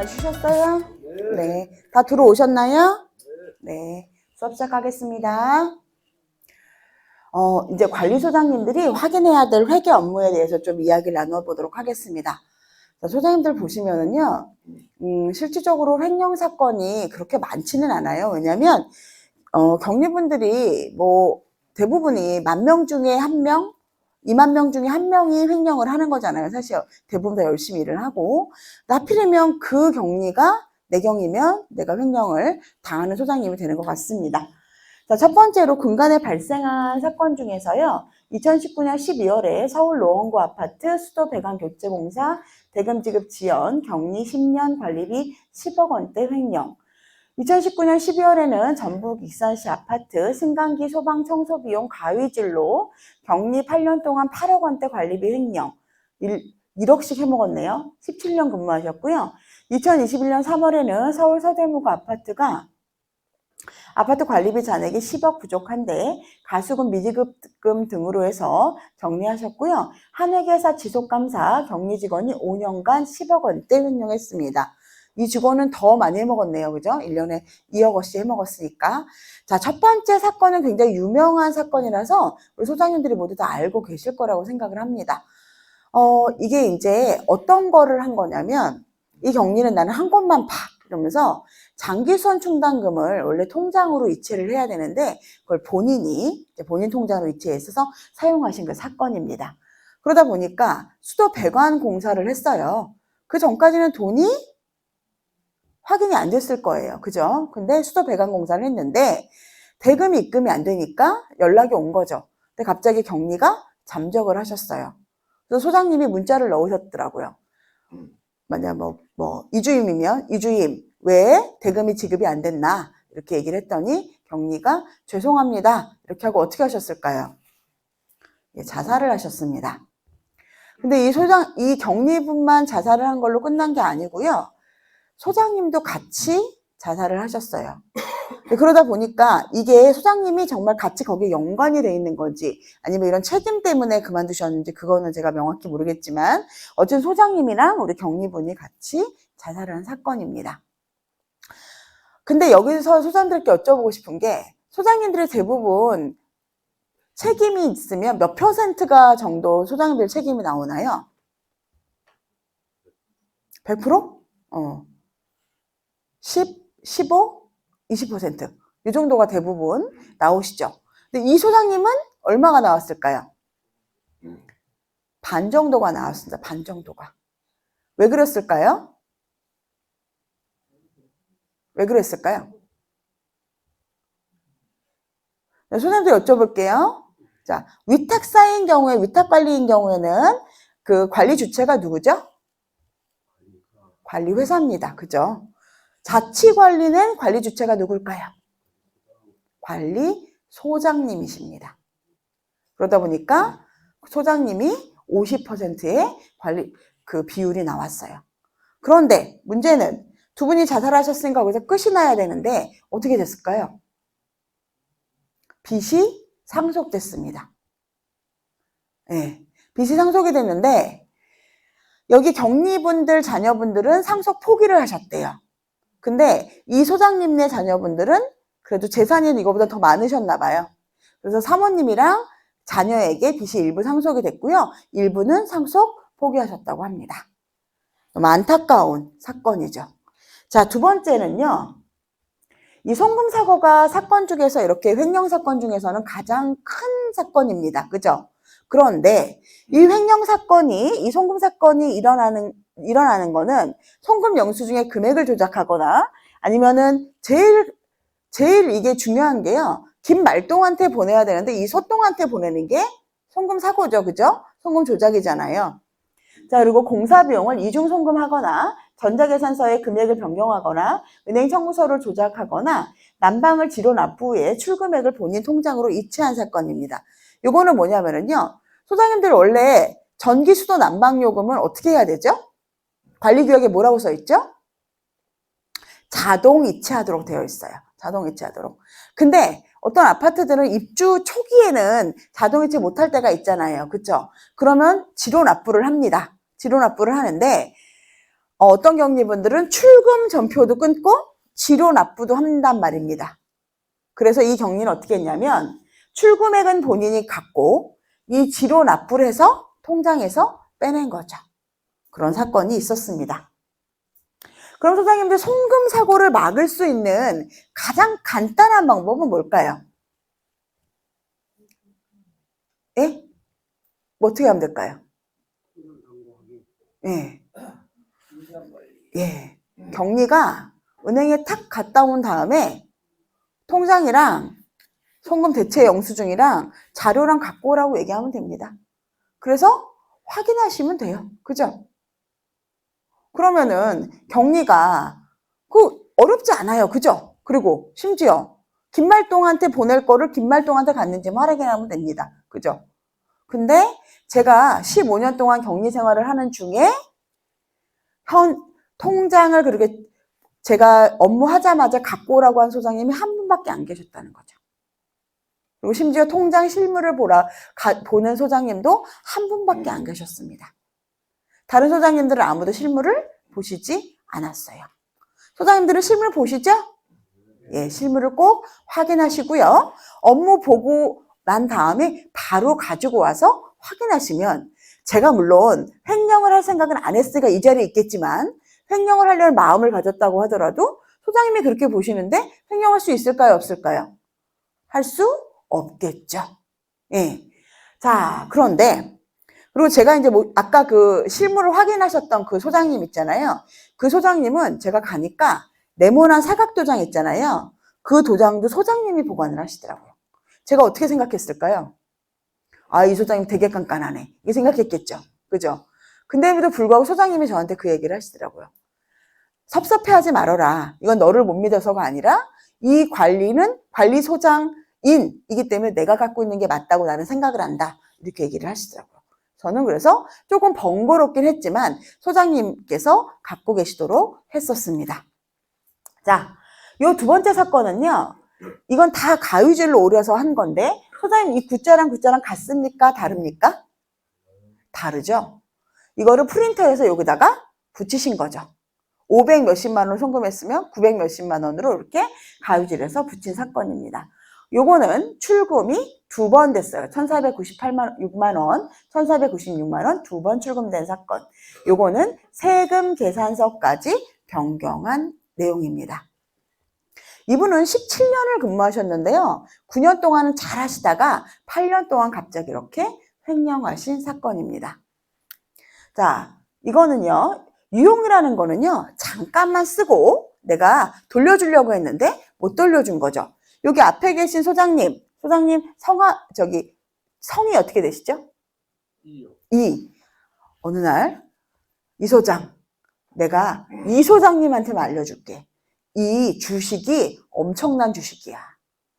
잘 쉬셨어요? 네. 다 들어오셨나요? 네. 수업 시작하겠습니다. 이제 관리소장님들이 확인해야 될 회계 업무에 대해서 좀 이야기를 나눠보도록 하겠습니다. 자, 소장님들 보시면은요, 실질적으로 횡령 사건이 그렇게 많지는 않아요. 왜냐면, 경리분들이 대부분이 10,000명 중에 1명, 20,000명 중에 1명이 횡령을 하는 거잖아요. 사실 대부분 다 열심히 일을 하고. 하필이면 그 경리가 내 경이면 내가 횡령을 당하는 소장님이 되는 것 같습니다. 자, 첫 번째로 근간에 발생한 사건 중에서요. 2019년 12월에 서울 노원구 아파트 수도 배관 교체 공사 대금 지급 지연 경리 10년 관리비 10억 원대 횡령. 2019년 12월에는 전북 익산시 아파트 승강기 소방 청소 비용 가위질로 경리 8년 동안 8억 원대 관리비 횡령. 1억씩 해먹었네요. 17년 근무하셨고요. 2021년 3월에는 서울 서대문구 아파트가 아파트 관리비 잔액이 10억 부족한데 가수금 미지급금 등으로 해서 정리하셨고요. 한회계사 지속감사 격리 직원이 5년간 10억 원대 횡령했습니다. 이 직원은 더 많이 해먹었네요. 그죠? 1년에 2억 원씩 해먹었으니까. 자, 첫 번째 사건은 굉장히 유명한 사건이라서 우리 소장님들이 모두 다 알고 계실 거라고 생각을 합니다. 이게 이제 어떤 거를 한 거냐면 이 격리는 나는 한 곳만 팍 이러면서 장기수원 충당금을 원래 통장으로 이체를 해야 되는데 그걸 본인이 본인 통장으로 이체했어서 사용하신 그 사건입니다. 그러다 보니까 수도 배관 공사를 했어요. 그 전까지는 돈이 확인이 안 됐을 거예요. 그죠? 근데 수도 배관 공사를 했는데 대금이 입금이 안 되니까 연락이 온 거죠. 근데 갑자기 경리가 잠적을 하셨어요. 그래서 소장님이 문자를 넣으셨더라고요. 만약 이주임이면 이주임 왜 대금이 지급이 안 됐나 이렇게 얘기를 했더니 경리가 죄송합니다 이렇게 하고 어떻게 하셨을까요? 예, 자살을 하셨습니다. 근데 이 경리분만 자살을 한 걸로 끝난 게 아니고요. 소장님도 같이 자살을 하셨어요. 그러다 보니까 이게 소장님이 정말 같이 거기에 연관이 돼 있는 건지 아니면 이런 책임 때문에 그만두셨는지 그거는 제가 명확히 모르겠지만 어쨌든 소장님이랑 우리 경리분이 같이 자살을 한 사건입니다. 근데 여기서 소장님들께 여쭤보고 싶은 게 소장님들이 대부분 책임이 있으면 몇 %가 정도 소장님들 책임이 나오나요? 100%? 10, 15, 20%. 이 정도가 대부분 나오시죠. 근데 이 소장님은 얼마가 나왔을까요? 반 정도가 나왔습니다. 반 정도가. 왜 그랬을까요? 왜 그랬을까요? 소장님들 여쭤볼게요. 자, 위탁사인 경우에, 위탁관리인 경우에는 그 관리 주체가 누구죠? 관리회사입니다. 그죠? 자치관리는 관리 주체가 누굴까요? 관리소장님이십니다. 그러다 보니까 소장님이 50%의 관리 그 비율이 나왔어요. 그런데 문제는 두 분이 자살하셨으니까 거기서 끝이 나야 되는데 어떻게 됐을까요? 빚이 상속됐습니다. 네, 빚이 상속이 됐는데 여기 격리분들 자녀분들은 상속 포기를 하셨대요. 근데 이 소장님네 자녀분들은 그래도 재산이 이거보다 더 많으셨나 봐요. 그래서 사모님이랑 자녀에게 빚이 일부 상속이 됐고요. 일부는 상속 포기하셨다고 합니다. 너무 안타까운 사건이죠. 자, 두 번째는요. 이 송금 사고가 사건 중에서 이렇게 횡령 사건 중에서는 가장 큰 사건입니다. 그죠? 그런데 이 횡령 사건이 이 송금 사건이 일어나는 거는 송금 영수 중에 금액을 조작하거나 아니면은 제일 이게 중요한 게요. 김말동한테 보내야 되는데 이 소똥한테 보내는 게 송금 사고죠. 그죠? 송금 조작이잖아요. 자, 그리고 공사 비용을 이중 송금하거나 전자계산서에 금액을 변경하거나 은행 청구서를 조작하거나 난방을 지로 납부 후에 출금액을 본인 통장으로 이체한 사건입니다. 요거는 뭐냐면은요. 소장님들 원래 전기, 수도, 난방 요금은 어떻게 해야 되죠? 관리규약에 뭐라고 써 있죠? 자동 이체하도록 되어 있어요. 자동 이체하도록. 근데 어떤 아파트들은 입주 초기에는 자동 이체 못할 때가 있잖아요. 그쵸? 그러면 지로 납부를 합니다. 지로 납부를 하는데 어떤 격리분들은 출금 전표도 끊고 지료 납부도 한단 말입니다. 그래서 이 격리는 어떻게 했냐면 출금액은 본인이 갖고 이 지료 납부를 해서 통장에서 빼낸 거죠. 그런 사건이 있었습니다. 그럼 소장님들 송금 사고를 막을 수 있는 가장 간단한 방법은 뭘까요? 예? 뭐 어떻게 하면 될까요? 예. 예. 격리가 은행에 탁 갔다 온 다음에 통장이랑 송금 대체 영수증이랑 자료랑 갖고 오라고 얘기하면 됩니다. 그래서 확인하시면 돼요. 그죠? 그러면은 격리가 어렵지 않아요. 그죠? 그리고 심지어 김말동한테 보낼 거를 김말동한테 갔는지만 확인하면 됩니다. 그죠? 근데 제가 15년 동안 격리 생활을 하는 중에 통장을 그렇게 제가 업무하자마자 갖고 오라고 한 소장님이 한 분밖에 안 계셨다는 거죠. 그리고 심지어 통장 실물을 보는 소장님도 한 분밖에 안 계셨습니다. 다른 소장님들은 아무도 실물을 보시지 않았어요. 소장님들은 실물 보시죠? 예, 실물을 꼭 확인하시고요. 업무 보고 난 다음에 바로 가지고 와서 확인하시면 제가 물론 횡령을 할 생각은 안 했으니까 이 자리에 있겠지만 횡령을 하려는 마음을 가졌다고 하더라도 소장님이 그렇게 보시는데 횡령할 수 있을까요? 없을까요? 할 수 없겠죠. 예. 자, 그런데 그리고 제가 이제 아까 그 실물을 확인하셨던 그 소장님 있잖아요. 그 소장님은 제가 가니까 네모난 사각도장 있잖아요. 그 도장도 소장님이 보관을 하시더라고요. 제가 어떻게 생각했을까요? 아, 이 소장님 되게 깐깐하네. 이렇게 생각했겠죠. 그죠? 근데에도 불구하고 소장님이 저한테 그 얘기를 하시더라고요. 섭섭해하지 말아라. 이건 너를 못 믿어서가 아니라 이 관리는 관리소장인이기 때문에 내가 갖고 있는 게 맞다고 나는 생각을 한다. 이렇게 얘기를 하시더라고요. 저는 그래서 조금 번거롭긴 했지만 소장님께서 갖고 계시도록 했었습니다. 자, 요 두 번째 사건은요. 이건 다 가위질로 오려서 한 건데 소장님 이 구자랑 같습니까? 다릅니까? 다르죠? 이거를 프린터해서 여기다가 붙이신 거죠. 500 몇십만 원 송금했으면 900 몇십만 원으로 이렇게 가위질해서 붙인 사건입니다. 요거는 출금이 두 번 됐어요. 1,496만 원, 1,496만 원 두 번 출금된 사건. 요거는 세금 계산서까지 변경한 내용입니다. 이분은 17년을 근무하셨는데요. 9년 동안은 잘 하시다가 8년 동안 갑자기 이렇게 횡령하신 사건입니다. 자, 이거는요. 유용이라는 거는요. 잠깐만 쓰고 내가 돌려주려고 했는데 못 돌려준 거죠. 여기 앞에 계신 소장님 성이 어떻게 되시죠? 이. 어느 날 이 소장, 내가 이 소장님한테만 알려줄게. 이 주식이 엄청난 주식이야.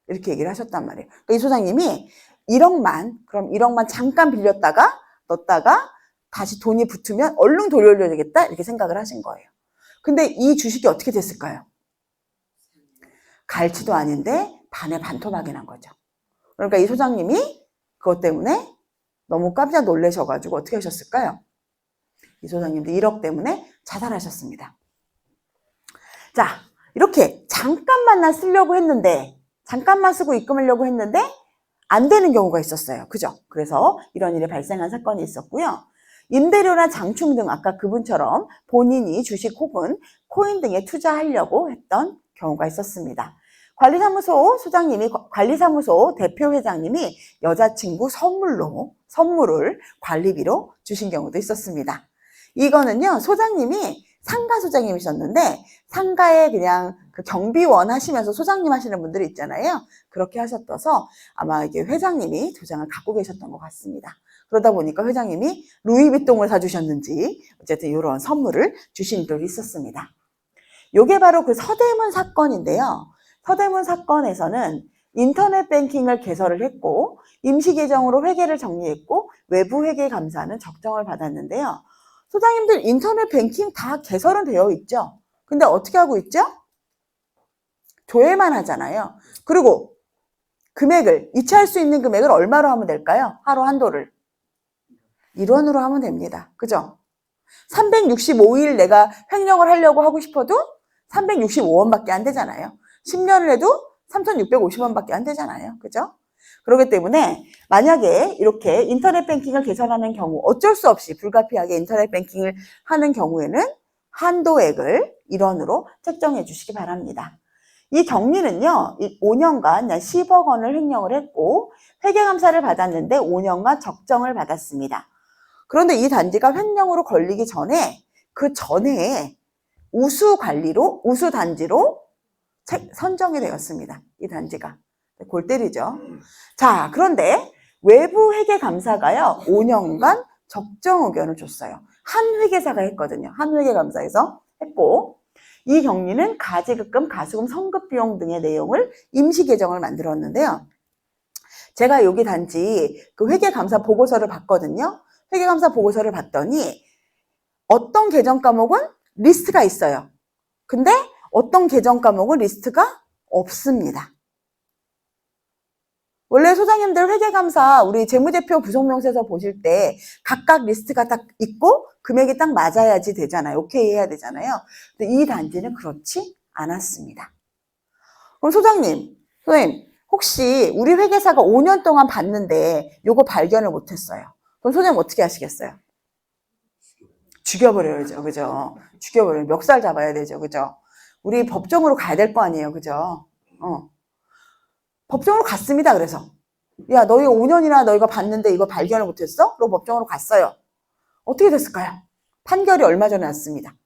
이렇게 얘기를 하셨단 말이에요. 그러니까 이 소장님이 1억만 잠깐 빌렸다가 넣었다가 다시 돈이 붙으면 얼른 돌려줘야 되겠다 이렇게 생각을 하신 거예요. 근데 이 주식이 어떻게 됐을까요? 갈치도 아닌데 반에 반토막이 난 거죠. 그러니까 이 소장님이 그것 때문에 너무 깜짝 놀라셔가지고 어떻게 하셨을까요? 이 소장님도 1억 때문에 자살하셨습니다. 자, 이렇게 잠깐만 쓰려고 했는데 잠깐만 쓰고 입금하려고 했는데 안 되는 경우가 있었어요. 그죠? 그래서 이런 일이 발생한 사건이 있었고요. 임대료나 장충 등 아까 그분처럼 본인이 주식 혹은 코인 등에 투자하려고 했던 경우가 있었습니다. 관리사무소 대표 회장님이 여자친구 선물을 관리비로 주신 경우도 있었습니다. 이거는요, 소장님이 상가 소장님이셨는데 상가에 그냥 그 경비원 하시면서 소장님 하시는 분들이 있잖아요. 그렇게 하셨어서 아마 이게 회장님이 도장을 갖고 계셨던 것 같습니다. 그러다 보니까 회장님이 루이비통을 사주셨는지 어쨌든 이런 선물을 주신 분이 있었습니다. 이게 바로 그 서대문 사건인데요. 서대문 사건에서는 인터넷 뱅킹을 개설을 했고 임시계정으로 회계를 정리했고 외부 회계 감사는 적정을 받았는데요. 소장님들 인터넷 뱅킹 다 개설은 되어 있죠. 근데 어떻게 하고 있죠? 조회만 하잖아요. 그리고 금액을 이체할 수 있는 금액을 얼마로 하면 될까요? 하루 한도를 1원으로 하면 됩니다. 그죠? 365일 내가 횡령을 하려고 하고 싶어도 365원밖에 안 되잖아요. 10년을 해도 3,650원밖에 안 되잖아요. 그죠? 그렇기 때문에 만약에 이렇게 인터넷 뱅킹을 개설하는 경우 어쩔 수 없이 불가피하게 인터넷 뱅킹을 하는 경우에는 한도액을 1원으로 책정해 주시기 바랍니다. 이 경리는요, 5년간 10억 원을 횡령을 했고 회계감사를 받았는데 5년간 적정을 받았습니다. 그런데 이 단지가 횡령으로 걸리기 전에 그 전에 우수 단지로 선정이 되었습니다. 이 단지가. 골 때리죠. 자, 그런데 외부 회계감사가요, 5년간 적정 의견을 줬어요. 한 회계사가 했거든요. 한 회계감사에서 했고, 이 경리는 가지급금, 가수금, 성급비용 등의 내용을 임시 개정을 만들었는데요. 제가 여기 단지 그 회계감사 보고서를 봤거든요. 회계감사 보고서를 봤더니 어떤 개정 과목은 리스트가 있어요. 근데 어떤 개정 과목은 리스트가 없습니다. 원래 소장님들 회계감사 우리 재무제표 부속명세서 보실 때 각각 리스트가 딱 있고 금액이 딱 맞아야지 되잖아요. 오케이 해야 되잖아요. 근데 이 단지는 그렇지 않았습니다. 그럼 소장님 혹시 우리 회계사가 5년 동안 봤는데 요거 발견을 못했어요. 그럼 소장님 어떻게 하시겠어요? 죽여버려야죠. 그죠? 죽여버려요. 멱살 잡아야 되죠. 그죠? 우리 법정으로 가야 될 거 아니에요. 그죠? 법정으로 갔습니다. 그래서 야, 너희가 5년이나 너희가 봤는데 이거 발견을 못했어? 그럼 법정으로 갔어요. 어떻게 됐을까요? 판결이 얼마 전에 났습니다.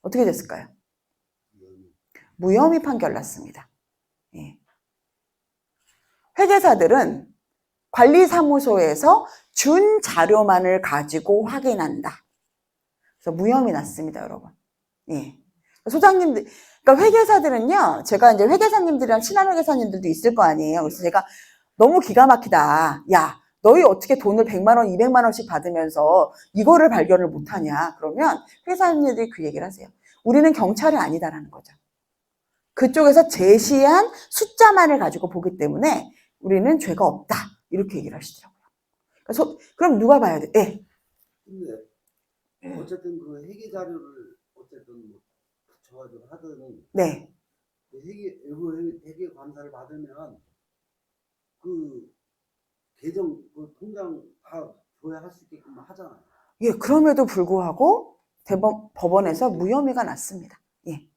어떻게 됐을까요? 무혐의 판결 났습니다. 예. 회계사들은 관리사무소에서 준 자료만을 가지고 확인한다. 그래서 무혐의 났습니다, 여러분. 예. 소장님들, 그러니까 회계사들은요, 제가 이제 회계사님들이랑 친한 회계사님들도 있을 거 아니에요. 그래서 제가 너무 기가 막히다. 야, 너희 어떻게 돈을 100만 원, 200만 원씩 받으면서 이거를 발견을 못하냐. 그러면 회계사님들이 그 얘기를 하세요. 우리는 경찰이 아니다라는 거죠. 그쪽에서 제시한 숫자만을 가지고 보기 때문에 우리는 죄가 없다. 이렇게 얘기를 하시더라고요. 그럼 누가 봐야 돼? 예. 근데 어쨌든 그 회계 자료를 어쨌든 뭐 붙여가지고 하든 네. 회계 감사를 받으면 그 계정 그 통장 다 줘야 할 수 있게끔 하잖아요. 예, 그럼에도 불구하고 법원에서 무혐의가 났습니다. 예.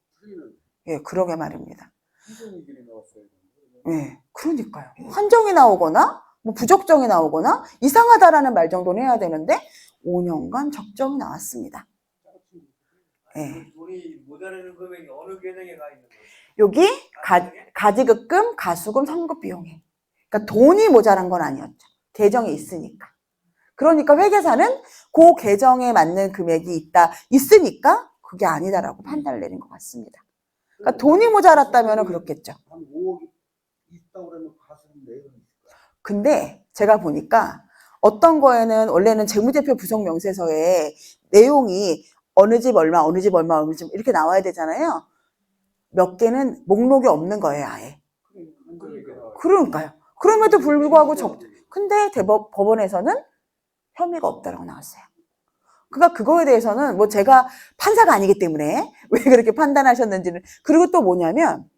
예, 그러게 말입니다. 한정이들이 나왔어요. 예, 그러니까요. 한정이 나오거나 뭐 부적정이 나오거나 이상하다라는 말 정도는 해야 되는데 5년간 적정이 나왔습니다. 예. 돈이 모자라는 금액이 어느 계정에 가 있는 거예요? 여기 가지급금, 가수금, 성급비용에. 그러니까 돈이 모자란 건 아니었죠. 계정이 있으니까. 그러니까 회계사는 그 계정에 맞는 금액이 있으니까 그게 아니다라고 판단을 내린 것 같습니다. 그러니까 돈이 모자랐다면 그렇겠죠. 한 5억 있다고 그러면 가수금 내용이 있을 거야. 근데 제가 보니까 어떤 거에는 원래는 재무제표 부속명세서에 내용이 어느 집 얼마, 어느 집 얼마, 어느 집 이렇게 나와야 되잖아요. 몇 개는 목록이 없는 거예요, 아예. 그러니까요. 그럼에도 불구하고 근데 법원에서는 혐의가 없다라고 나왔어요. 그러니까 그거에 대해서는 뭐 제가 판사가 아니기 때문에 왜 그렇게 판단하셨는지는. 그리고 또 뭐냐면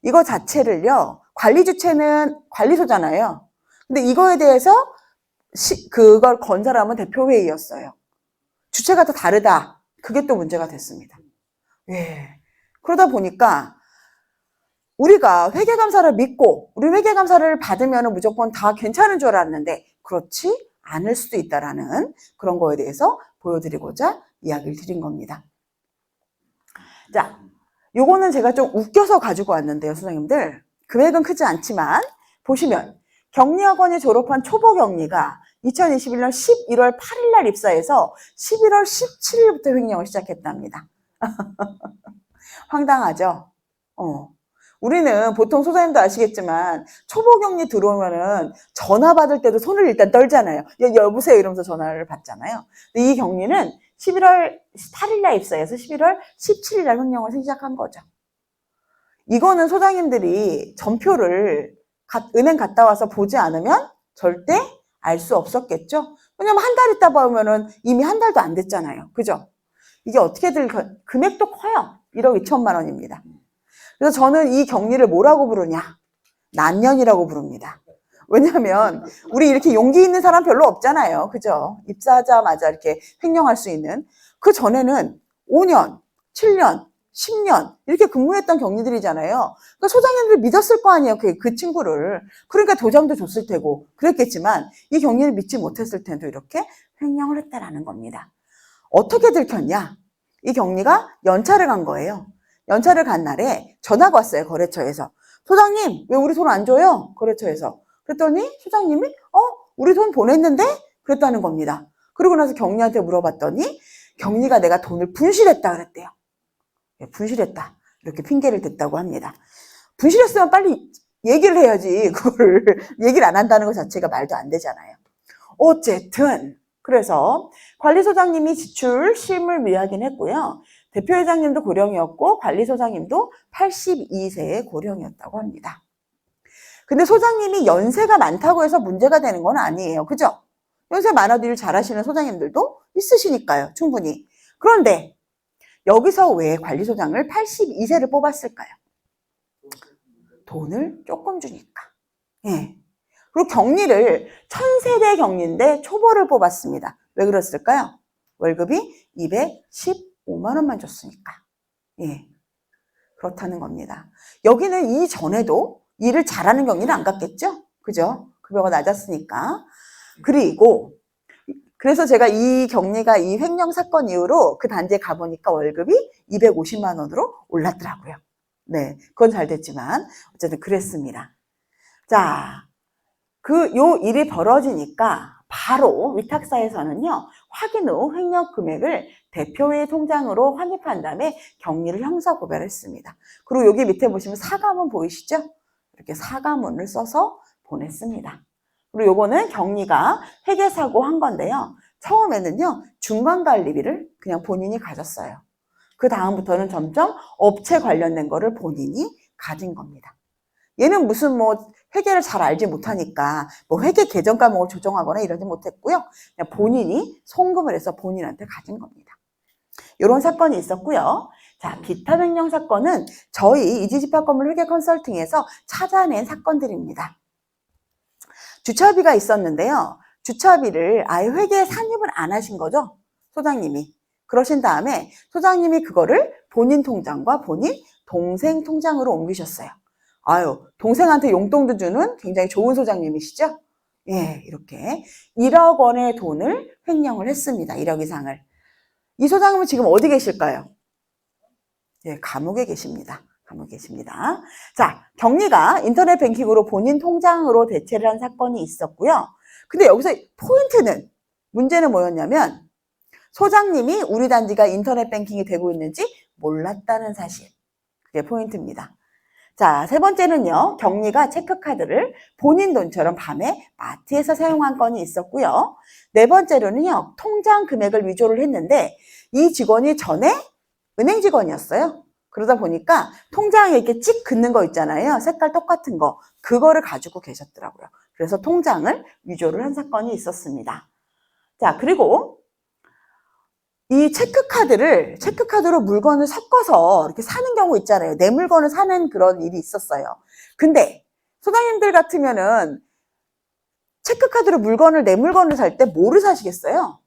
이거 자체를요, 관리 주체는 관리소잖아요. 근데 이거에 대해서 그걸 건 사람은 대표회의였어요. 주체가 또 다르다. 그게 또 문제가 됐습니다. 예. 그러다 보니까 우리가 회계감사를 믿고 우리 회계감사를 받으면 무조건 다 괜찮은 줄 알았는데 그렇지 않을 수도 있다라는 그런 거에 대해서 보여드리고자 이야기를 드린 겁니다. 자, 요거는 제가 좀 웃겨서 가지고 왔는데요, 선생님들. 금액은 크지 않지만 보시면 경리학원에 졸업한 초보 경리가 2021년 11월 8일 날 입사해서 11월 17일부터 횡령을 시작했답니다. 황당하죠? 우리는 보통 소장님도 아시겠지만 초보 경리 들어오면은 전화 받을 때도 손을 일단 떨잖아요. 여보세요 이러면서 전화를 받잖아요. 근데 이 경리는 11월 8일 날 입사해서 11월 17일 날 횡령을 시작한 거죠. 이거는 소장님들이 전표를 은행 갔다 와서 보지 않으면 절대 알 수 없었겠죠. 왜냐면 한 달 있다 보면은 이미 한 달도 안 됐잖아요. 그죠? 이게 어떻게든 금액도 커요. 1억 2천만 원입니다. 그래서 저는 이 격리를 뭐라고 부르냐? 난년이라고 부릅니다. 왜냐면 우리 이렇게 용기 있는 사람 별로 없잖아요. 그죠? 입사하자마자 이렇게 횡령할 수 있는. 그 전에는 5년, 7년, 10년 이렇게 근무했던 격리들이잖아요. 그러니까 소장님들 믿었을 거 아니에요. 그 친구를. 그러니까 도장도 줬을 테고 그랬겠지만 이 격리를 믿지 못했을 텐데 이렇게 횡령을 했다라는 겁니다. 어떻게 들켰냐? 이 격리가 연차를 간 거예요. 연차를 간 날에 전화가 왔어요. 거래처에서. 소장님, 왜 우리 돈 안 줘요? 거래처에서. 그랬더니 소장님이 우리 돈 보냈는데? 그랬다는 겁니다. 그러고 나서 격리한테 물어봤더니 격리가 내가 돈을 분실했다 그랬대요. 분실했다. 이렇게 핑계를 댔다고 합니다. 분실했으면 빨리 얘기를 해야지. 그거를 얘기를 안 한다는 것 자체가 말도 안 되잖아요. 어쨌든 그래서 관리소장님이 지출 실물 위하긴 했고요. 대표회장님도 고령이었고 관리소장님도 82세의 고령이었다고 합니다. 근데 소장님이 연세가 많다고 해서 문제가 되는 건 아니에요. 그죠? 연세 많아도 일 잘하시는 소장님들도 있으시니까요. 충분히. 그런데 여기서 왜 관리소장을 82세를 뽑았을까요? 돈을 조금 주니까. 예. 그리고 격리를 1000세대 격리인데 초보를 뽑았습니다. 왜 그랬을까요? 월급이 215만 원만 줬으니까. 예. 그렇다는 겁니다. 여기는 이전에도 일을 잘하는 격리는 안 갔겠죠? 그죠? 급여가 낮았으니까. 그리고 그래서 제가 이 격리가 이 횡령 사건 이후로 그 단지에 가보니까 월급이 250만 원으로 올랐더라고요. 네, 그건 잘 됐지만 어쨌든 그랬습니다. 자, 요 일이 벌어지니까 바로 위탁사에서는요, 확인 후 횡령 금액을 대표회의 통장으로 환입한 다음에 격리를 형사고발했습니다. 그리고 여기 밑에 보시면 사과문 보이시죠? 이렇게 사과문을 써서 보냈습니다. 그리고 요거는 격리가 회계사고 한 건데요. 처음에는요, 중간관리비를 그냥 본인이 가졌어요. 그 다음부터는 점점 업체 관련된 거를 본인이 가진 겁니다. 얘는 무슨 회계를 잘 알지 못하니까 회계 계정 과목을 조정하거나 이러지 못했고요. 그냥 본인이 송금을 해서 본인한테 가진 겁니다. 이런 사건이 있었고요. 자, 기타 횡령 사건은 저희 이지집합건물 회계 컨설팅에서 찾아낸 사건들입니다. 주차비가 있었는데요. 주차비를 아예 회계에 산입을 안 하신 거죠. 소장님이. 그러신 다음에 소장님이 그거를 본인 통장과 본인 동생 통장으로 옮기셨어요. 아유, 동생한테 용돈도 주는 굉장히 좋은 소장님이시죠? 예, 이렇게 1억 원의 돈을 횡령을 했습니다. 1억 이상을. 이 소장님은 지금 어디 계실까요? 예, 감옥에 계십니다. 감옥에 계십니다. 자, 격리가 인터넷 뱅킹으로 본인 통장으로 대체를 한 사건이 있었고요. 근데 여기서 포인트는, 문제는 뭐였냐면 소장님이 우리 단지가 인터넷 뱅킹이 되고 있는지 몰랐다는 사실. 그게 포인트입니다. 자, 세 번째는요, 격리가 체크카드를 본인 돈처럼 밤에 마트에서 사용한 건이 있었고요. 네 번째로는요, 통장 금액을 위조를 했는데 이 직원이 전에 은행 직원이었어요. 그러다 보니까 통장에 이렇게 찍 긋는 거 있잖아요. 색깔 똑같은 거. 그거를 가지고 계셨더라고요. 그래서 통장을 위조를 한 사건이 있었습니다. 자, 그리고 이 체크카드로 물건을 섞어서 이렇게 사는 경우 있잖아요. 내 물건을 사는 그런 일이 있었어요. 근데 소장님들 같으면은 체크카드로 내 물건을 살 때 뭐를 사시겠어요?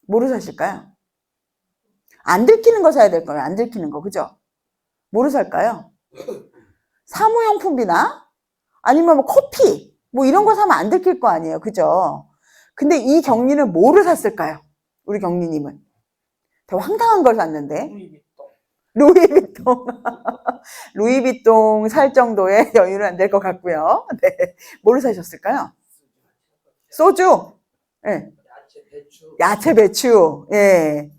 뭐를 사실까요? 안 들키는 거 사야 될 거예요. 안 들키는 거. 그죠? 뭐를 살까요? 사무용품이나 아니면 커피 이런 거 사면 안 들킬 거 아니에요. 그죠? 근데 이 격리는 뭐를 샀을까요? 우리 격리님은. 되게 황당한 걸 샀는데. 루이비통. 루이비통 살 정도의 여유는 안 될 것 같고요. 네. 뭐를 사셨을까요? 소주. 네. 야채, 배추. 예.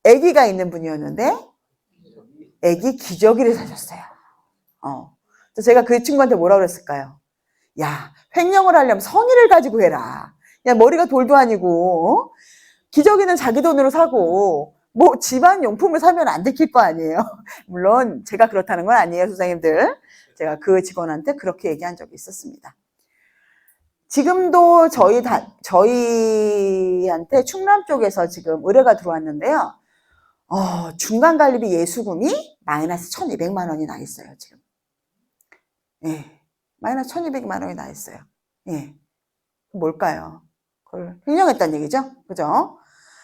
아기가 있는 분이었는데 아기 기저귀를 사셨어요. 제가 그 친구한테 뭐라고 그랬을까요? 야, 횡령을 하려면 성의를 가지고 해라. 야, 머리가 돌도 아니고 기저귀는 자기 돈으로 사고 집안 용품을 사면 안 들킬 거 아니에요. 물론 제가 그렇다는 건 아니에요, 소장님들. 제가 그 직원한테 그렇게 얘기한 적이 있었습니다. 지금도 저희한테 충남 쪽에서 지금 의뢰가 들어왔는데요. 중간관리비 예수금이 마이너스 1,200만 원이 나 있어요, 지금. 예. 마이너스 1,200만 원이 나 있어요. 예. 뭘까요? 그걸 횡령했다는 얘기죠? 그죠?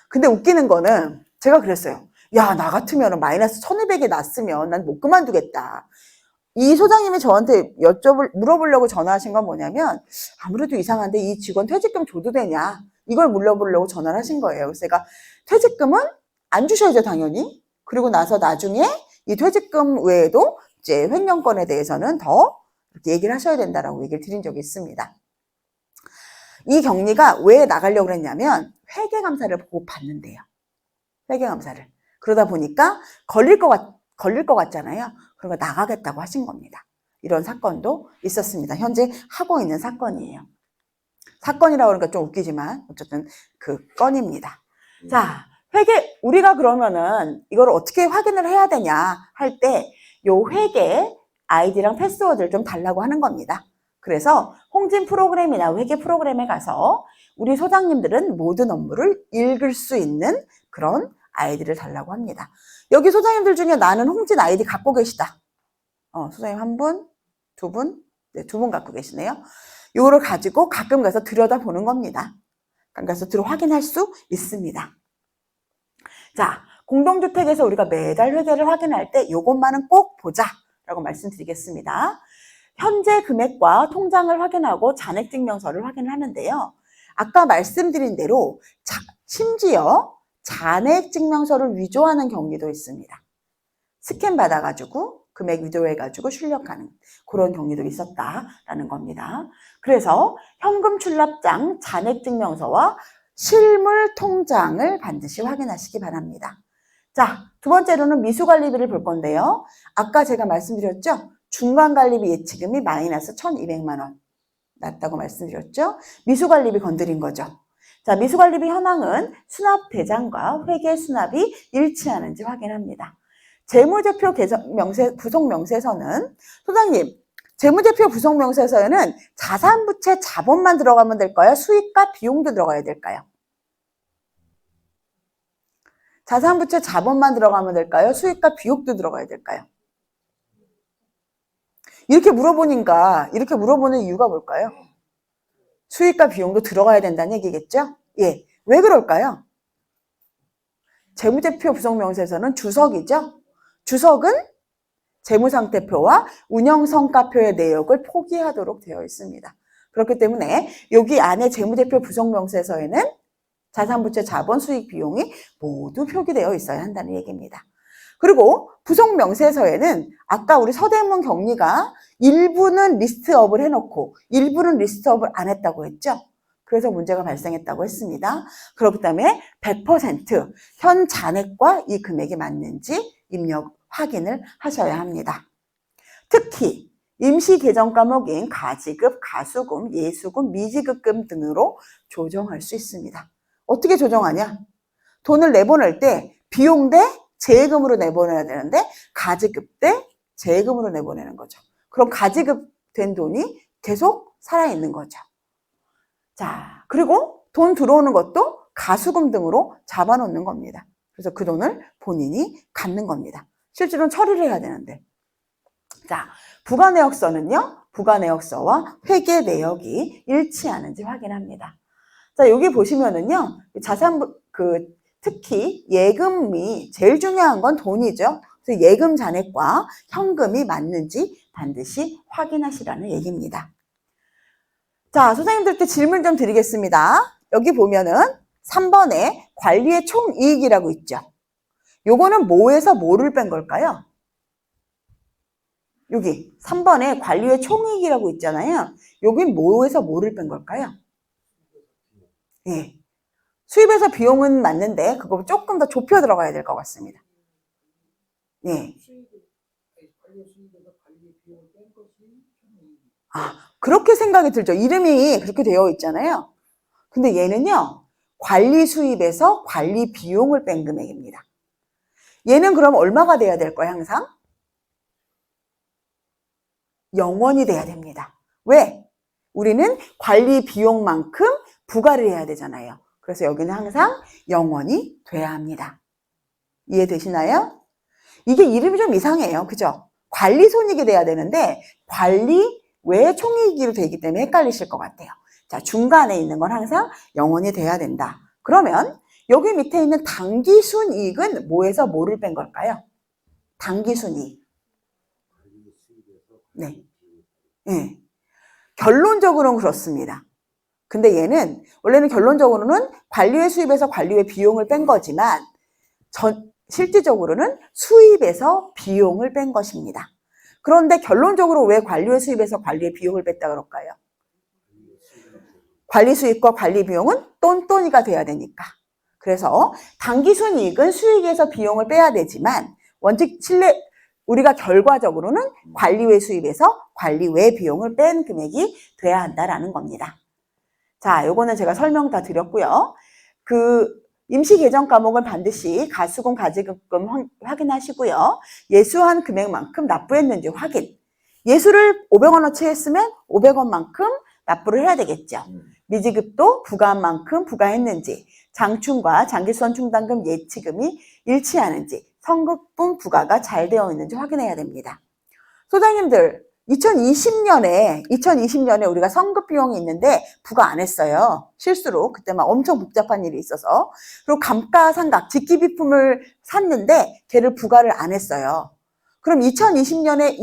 근데 웃기는 거는 제가 그랬어요. 야, 나 같으면 마이너스 1,200이 났으면 난 못 그만두겠다. 이 소장님이 저한테 물어보려고 전화하신 건 뭐냐면, 아무래도 이상한데 이 직원 퇴직금 줘도 되냐? 이걸 물어보려고 전화를 하신 거예요. 그래서 제가 퇴직금은 안 주셔야죠, 당연히. 그리고 나서 나중에 이 퇴직금 외에도 이제 횡령건에 대해서는 더 이렇게 얘기를 하셔야 된다라고 얘기를 드린 적이 있습니다. 이 격리가 왜 나가려고 그랬냐면, 회계감사를 보고 받는데요. 회계감사를. 그러다 보니까 걸릴 것 같잖아요. 그러니까 나가겠다고 하신 겁니다. 이런 사건도 있었습니다. 현재 하고 있는 사건이에요. 사건이라고 하니까 좀 웃기지만 어쨌든 그 건입니다. 자, 우리가 그러면은 이걸 어떻게 확인을 해야 되냐 할 때 요 회계 아이디랑 패스워드를 좀 달라고 하는 겁니다. 그래서 홍진 프로그램이나 회계 프로그램에 가서 우리 소장님들은 모든 업무를 읽을 수 있는 그런 아이디를 달라고 합니다. 여기 소장님들 중에 나는 홍진 아이디 갖고 계시다. 소장님 한 분, 두 분, 네, 두 분 갖고 계시네요. 이거를 가지고 가끔 가서 들여다보는 겁니다. 가서 확인할 수 있습니다. 자, 공동주택에서 우리가 매달 회계를 확인할 때 이것만은 꼭 보자라고 말씀드리겠습니다. 현재 금액과 통장을 확인하고 잔액증명서를 확인하는데요. 아까 말씀드린 대로 심지어 잔액증명서를 위조하는 경우도 있습니다. 스캔 받아가지고 금액 위조해가지고 출력하는 그런 경우도 있었다라는 겁니다. 그래서 현금 출납장, 잔액증명서와 실물 통장을 반드시 확인하시기 바랍니다. 자, 두 번째로는 미수관리비를 볼 건데요. 아까 제가 말씀드렸죠? 중간관리비 예치금이 마이너스 1,200만 원 났다고 말씀드렸죠? 미수관리비 건드린 거죠. 자, 미수관리비 현황은 수납 대장과 회계 수납이 일치하는지 확인합니다. 재무제표 구성 명세서는 소장님, 재무제표 구성 명세서에는 자산부채 자본만 들어가면 될까요? 수익과 비용도 들어가야 될까요? 자산부채 자본만 들어가면 될까요? 수익과 비용도 들어가야 될까요? 이렇게 물어보는 이유가 뭘까요? 수익과 비용도 들어가야 된다는 얘기겠죠? 예. 왜 그럴까요? 재무제표 구성명세서는 주석이죠? 주석은 재무상태표와 운영성과표의 내역을 포기하도록 되어 있습니다. 그렇기 때문에 여기 안에 재무제표 구성명세서에는 자산부채 자본 수익 비용이 모두 표기되어 있어야 한다는 얘기입니다. 그리고 부속명세서에는 아까 우리 서대문 격리가 일부는 리스트업을 해놓고 일부는 리스트업을 안 했다고 했죠. 그래서 문제가 발생했다고 했습니다. 그렇기 때문에 100% 현 잔액과 이 금액이 맞는지 입력 확인을 하셔야 합니다. 특히 임시 개정 과목인 가지급, 가수금, 예수금, 미지급금 등으로 조정할 수 있습니다. 어떻게 조정하냐? 돈을 내보낼 때 비용 대 재금으로 내보내야 되는데 가지급 대 재금으로 내보내는 거죠. 그럼 가지급 된 돈이 계속 살아있는 거죠. 자, 그리고 돈 들어오는 것도 가수금 등으로 잡아놓는 겁니다. 그래서 그 돈을 본인이 갖는 겁니다. 실제로는 처리를 해야 되는데. 자, 부가내역서는요, 부가내역서와 회계 내역이 일치하는지 확인합니다. 자, 여기 보시면은요, 특히 예금이 제일 중요한 건 돈이죠. 그래서 예금 잔액과 현금이 맞는지 반드시 확인하시라는 얘기입니다. 자, 소장님들께 질문 좀 드리겠습니다. 여기 보면은 3번에 관리의 총이익이라고 있죠. 요거는 뭐에서 뭐를 뺀 걸까요? 여기 3번에 관리의 총이익이라고 있잖아요. 여긴 뭐에서 뭐를 뺀 걸까요? 예. 수입에서 비용은 맞는데 그거 조금 더 좁혀 들어가야 될 것 같습니다. 예. 그렇게 생각이 들죠. 이름이 그렇게 되어 있잖아요. 근데 얘는요, 관리 수입에서 관리 비용을 뺀 금액입니다. 얘는 그럼 얼마가 돼야 될까요, 항상? 0원이 돼야 됩니다. 왜? 우리는 관리 비용만큼 부과를 해야 되잖아요. 그래서 여기는 항상 0원이 돼야 합니다. 이해되시나요? 이게 이름이 좀 이상해요. 그죠? 관리 손익이 돼야 되는데 관리 외 총익으로 되기 때문에 헷갈리실 것 같아요. 자, 중간에 있는 건 항상 0원이 돼야 된다. 그러면 여기 밑에 있는 당기순이익은 뭐에서 뭐를 뺀 걸까요? 당기순이익. 관리 수입에서 네. 네. 결론적으로는 그렇습니다. 근데 얘는 원래는 결론적으로는 관리외 수입에서 관리외 비용을 뺀 거지만 실질적으로는 수입에서 비용을 뺀 것입니다. 그런데 결론적으로 왜 관리외 수입에서 관리외 비용을 뺐다 그럴까요? 관리 수입과 관리 비용은 똔똔이가 돼야 되니까. 그래서 당기순이익은 수익에서 비용을 빼야 되지만 우리가 결과적으로는 관리외 수입에서 관리외 비용을 뺀 금액이 돼야 한다라는 겁니다. 자, 요거는 제가 설명 다 드렸고요. 임시 계정 과목은 반드시 가수금, 가지금 확인하시고요. 예수한 금액만큼 납부했는지 확인. 예수를 500원어치 했으면 500원만큼 납부를 해야 되겠죠. 미지급도 부과한 만큼 부과했는지, 장충과 장기수선 충당금 예치금이 일치하는지, 성급분 부과가 잘 되어 있는지 확인해야 됩니다. 소장님들, 2020년에 우리가 성급 비용이 있는데 부과 안 했어요. 실수로. 그때 막 엄청 복잡한 일이 있어서. 그리고 감가상각, 직기비품을 샀는데 걔를 부과를 안 했어요. 그럼 2020년에,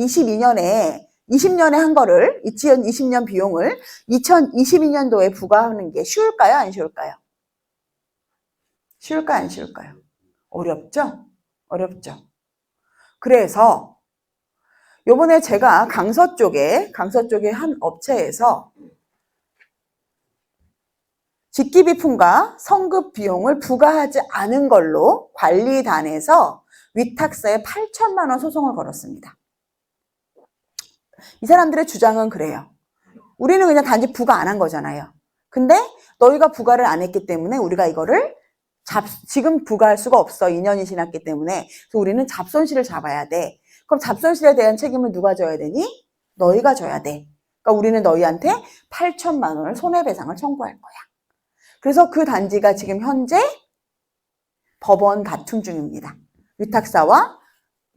20년에 한 거를, 2020년 비용을 2022년도에 부과하는 게 쉬울까요? 안 쉬울까요? 쉬울까요? 안 쉬울까요? 어렵죠? 어렵죠. 그래서 요번에 제가 강서 쪽에 한 업체에서 직기비품과 성급 비용을 부과하지 않은 걸로 관리단에서 위탁사에 8천만 원 소송을 걸었습니다. 이 사람들의 주장은 그래요. 우리는 그냥 단지 부과 안 한 거잖아요. 근데 너희가 부과를 안 했기 때문에 우리가 이거를 지금 부과할 수가 없어. 2년이 지났기 때문에. 그래서 우리는 잡손실을 잡아야 돼. 그럼 잡손실에 대한 책임을 누가 져야 되니? 너희가 져야 돼. 그러니까 우리는 너희한테 8천만 원을 손해배상을 청구할 거야. 그래서 그 단지가 지금 현재 법원 다툼 중입니다. 위탁사와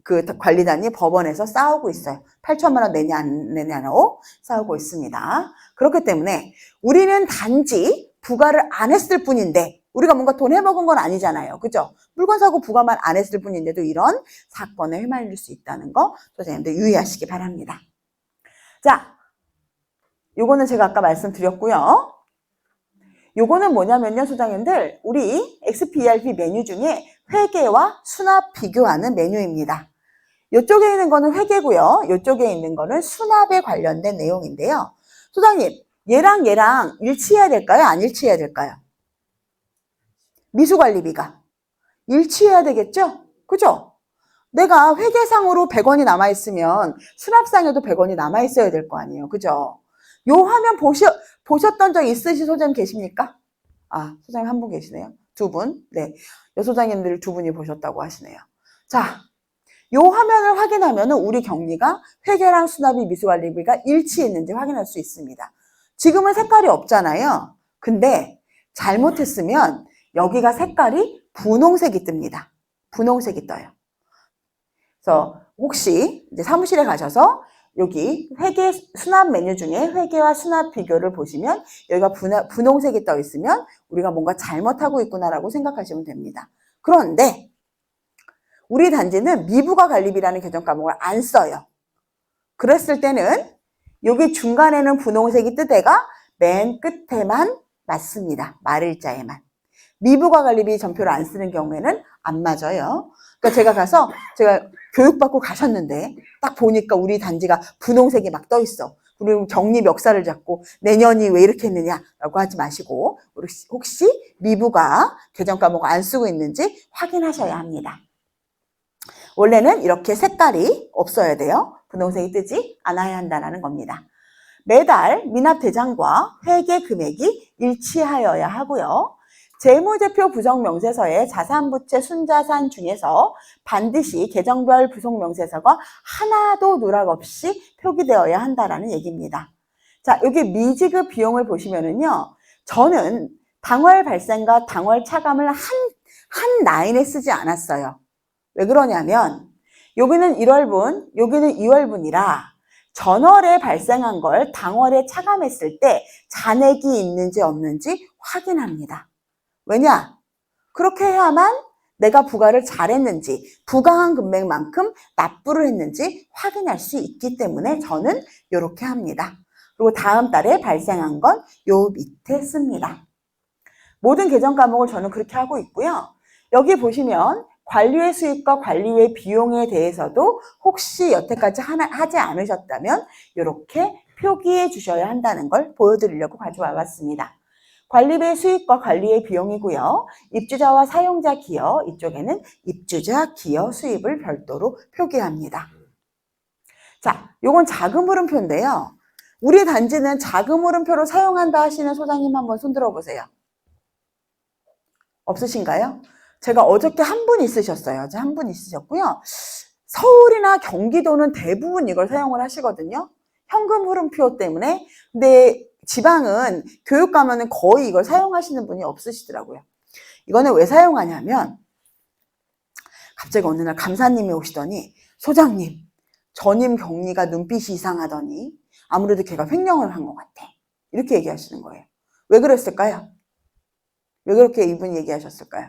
그 관리단이 법원에서 싸우고 있어요. 8천만 원 내냐 안 내냐로 싸우고 있습니다. 그렇기 때문에 우리는 단지 부과를 안 했을 뿐인데 우리가 뭔가 돈 해먹은 건 아니잖아요. 그죠? 물건 사고 부과만 안 했을 뿐인데도 이런 사건에 휘말릴 수 있다는 거 소장님들 유의하시기 바랍니다. 자, 요거는 제가 아까 말씀드렸고요. 요거는 뭐냐면요, 소장님들. 우리 XPRP 메뉴 중에 회계와 수납 비교하는 메뉴입니다. 이쪽에 있는 거는 회계고요. 이쪽에 있는 거는 수납에 관련된 내용인데요. 소장님, 얘랑 일치해야 될까요? 안 일치해야 될까요? 미수관리비가 일치해야 되겠죠? 그죠? 내가 회계상으로 100원이 남아있으면 수납상에도 100원이 남아있어야 될 거 아니에요. 그죠? 요 화면 보셨던 적 있으신 소장님 계십니까? 아, 소장님 한 분 계시네요. 두 분. 네. 여소장님들 두 분이 보셨다고 하시네요. 자, 요 화면을 확인하면 우리 경리가 회계랑 수납이 미수관리비가 일치했는지 확인할 수 있습니다. 지금은 색깔이 없잖아요. 근데 잘못했으면 여기가 색깔이 분홍색이 뜹니다. 분홍색이 떠요. 그래서 혹시 이제 사무실에 가셔서 여기 회계 수납 메뉴 중에 회계와 수납 비교를 보시면 여기가 분홍색이 떠 있으면 우리가 뭔가 잘못하고 있구나라고 생각하시면 됩니다. 그런데 우리 단지는 미부과 관리비라는 계정 과목을 안 써요. 그랬을 때는 여기 중간에는 분홍색이 뜨대가 맨 끝에만 맞습니다. 말일자에만. 미부과 관리비 전표를 안 쓰는 경우에는 안 맞아요. 그러니까 제가 교육받고 가셨는데 딱 보니까 우리 단지가 분홍색이 막 떠 있어. 그리고 경리 멱살을 잡고 내년이 왜 이렇게 했느냐라고 하지 마시고 혹시 미부가 계정 과목 안 쓰고 있는지 확인하셔야 합니다. 원래는 이렇게 색깔이 없어야 돼요. 분홍색이 뜨지 않아야 한다는 겁니다. 매달 미납 대장과 회계 금액이 일치하여야 하고요. 재무제표 부속명세서의 자산부채 순자산 중에서 반드시 계정별 부속명세서가 하나도 누락 없이 표기되어야 한다는 얘기입니다. 자, 여기 미지급 비용을 보시면은요, 저는 당월 발생과 당월 차감을 한 라인에 쓰지 않았어요. 왜 그러냐면, 여기는 1월분, 여기는 2월분이라 전월에 발생한 걸 당월에 차감했을 때 잔액이 있는지 없는지 확인합니다. 왜냐? 그렇게 해야만 내가 부가를 잘했는지, 부가한 금액만큼 납부를 했는지 확인할 수 있기 때문에 저는 이렇게 합니다. 그리고 다음 달에 발생한 건 요 밑에 씁니다. 모든 계정 과목을 저는 그렇게 하고 있고요. 여기 보시면 관리의 수입과 관리의 비용에 대해서도 혹시 여태까지 하지 않으셨다면 이렇게 표기해 주셔야 한다는 걸 보여드리려고 가져와 봤습니다. 관리비의 수입과 관리의 비용이고요. 입주자와 사용자 기여, 이쪽에는 입주자 기여 수입을 별도로 표기합니다. 자, 요건 자금 흐름표인데요. 우리 단지는 자금 흐름표로 사용한다 하시는 소장님 한번 손 들어보세요. 없으신가요? 제가 어저께 한 분 있으셨어요. 어제 한 분 있으셨고요. 서울이나 경기도는 대부분 이걸 사용을 하시거든요. 현금 흐름표 때문에. 근데 지방은 교육 가면은 거의 이걸 사용하시는 분이 없으시더라고요. 이거는 왜 사용하냐면 갑자기 어느 날 감사님이 오시더니 소장님, 전임 경리가 눈빛이 이상하더니 아무래도 걔가 횡령을 한 것 같아. 이렇게 얘기하시는 거예요. 왜 그랬을까요? 왜 그렇게 이분이 얘기하셨을까요?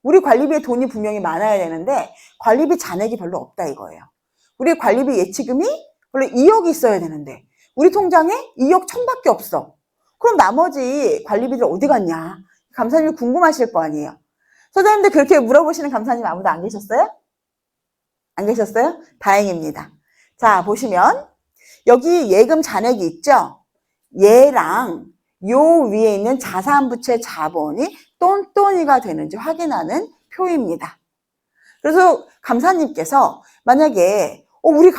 우리 관리비에 돈이 분명히 많아야 되는데 관리비 잔액이 별로 없다 이거예요. 우리 관리비 예치금이 원래 2억이 있어야 되는데 우리 통장에 2억 1,000밖에 없어. 그럼 나머지 관리비들 어디 갔냐? 감사님이 궁금하실 거 아니에요. 소장님들 그렇게 물어보시는 감사님 아무도 안 계셨어요? 안 계셨어요? 다행입니다. 자, 보시면 여기 예금 잔액이 있죠? 얘랑 요 위에 있는 자산부채 자본이 똔똔이가 되는지 확인하는 표입니다. 그래서 감사님께서 만약에 우리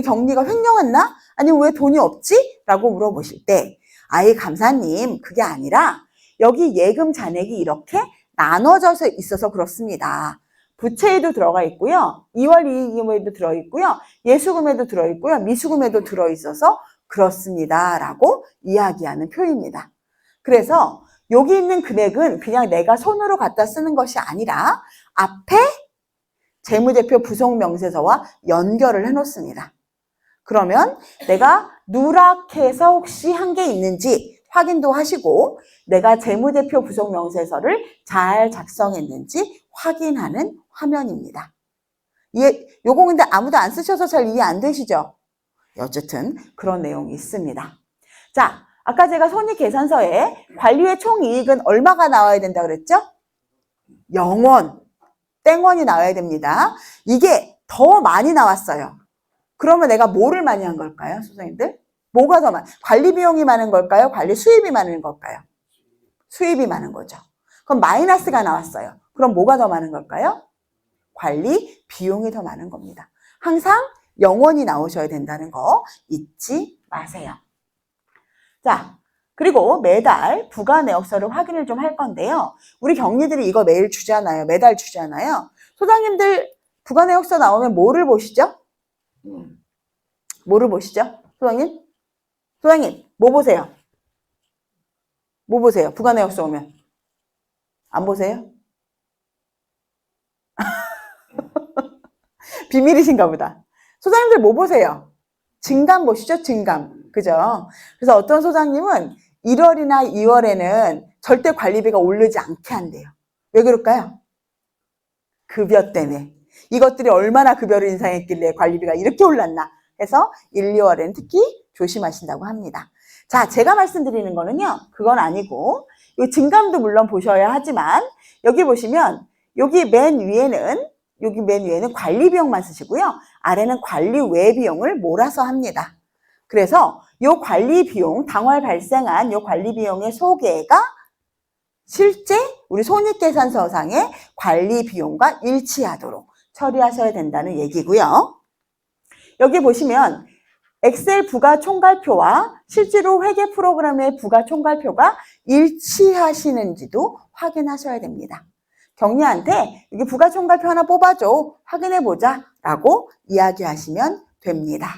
경리가 횡령했나? 아니면 왜 돈이 없지? 라고 물어보실 때 아예 감사님 그게 아니라 여기 예금 잔액이 이렇게 나눠져서 있어서 그렇습니다. 부채에도 들어가 있고요. 2월 이익금에도 들어있고요. 예수금에도 들어있고요. 미수금에도 들어있어서 그렇습니다. 라고 이야기하는 표입니다. 그래서 여기 있는 금액은 그냥 내가 손으로 갖다 쓰는 것이 아니라 앞에 재무제표 부속명세서와 연결을 해놓습니다. 그러면 내가 누락해서 혹시 한 게 있는지 확인도 하시고 내가 재무제표 부속명세서를 잘 작성했는지 확인하는 화면입니다. 요거 근데 아무도 안 쓰셔서 잘 이해 안 되시죠? 어쨌든 그런 내용이 있습니다. 자, 아까 제가 손익계산서에 관리의 총이익은 얼마가 나와야 된다 그랬죠? 0원, 땡원이 나와야 됩니다. 이게 더 많이 나왔어요. 그러면 내가 뭐를 많이 한 걸까요, 선생님들? 뭐가 더 많아? 관리 비용이 많은 걸까요? 관리 수입이 많은 걸까요? 수입이 많은 거죠. 그럼 마이너스가 나왔어요. 그럼 뭐가 더 많은 걸까요? 관리 비용이 더 많은 겁니다. 항상 0원이 나오셔야 된다는 거 잊지 마세요. 자, 그리고 매달 부가내역서를 확인을 좀 할 건데요. 우리 경리들이 이거 매일 주잖아요. 매달 주잖아요. 소장님들 부가내역서 나오면 뭐를 보시죠? 뭐를 보시죠? 소장님? 소장님, 뭐 보세요? 뭐 보세요? 부가내역서 오면. 안 보세요? 비밀이신가 보다. 소장님들 뭐 보세요? 증감 보시죠? 증감. 그죠? 그래서 어떤 소장님은 1월이나 2월에는 절대 관리비가 오르지 않게 한대요. 왜 그럴까요? 급여 때문에. 이것들이 얼마나 급여를 인상했길래 관리비가 이렇게 올랐나 해서 1, 2월에는 특히 조심하신다고 합니다. 자, 제가 말씀드리는 거는요. 그건 아니고 이 증감도 물론 보셔야 하지만 여기 보시면 여기 맨 위에는 관리 비용만 쓰시고요. 아래는 관리 외 비용을 몰아서 합니다. 그래서 이 관리 비용, 당월 발생한 이 관리 비용의 소개가 실제 우리 손익계산서상의 관리 비용과 일치하도록 처리하셔야 된다는 얘기고요. 여기 보시면 엑셀 부가 총괄표와 실제로 회계 프로그램의 부가 총괄표가 일치하시는지도 확인하셔야 됩니다. 경리한테 여기 부가 총괄표 하나 뽑아줘, 확인해보자 라고 이야기하시면 됩니다.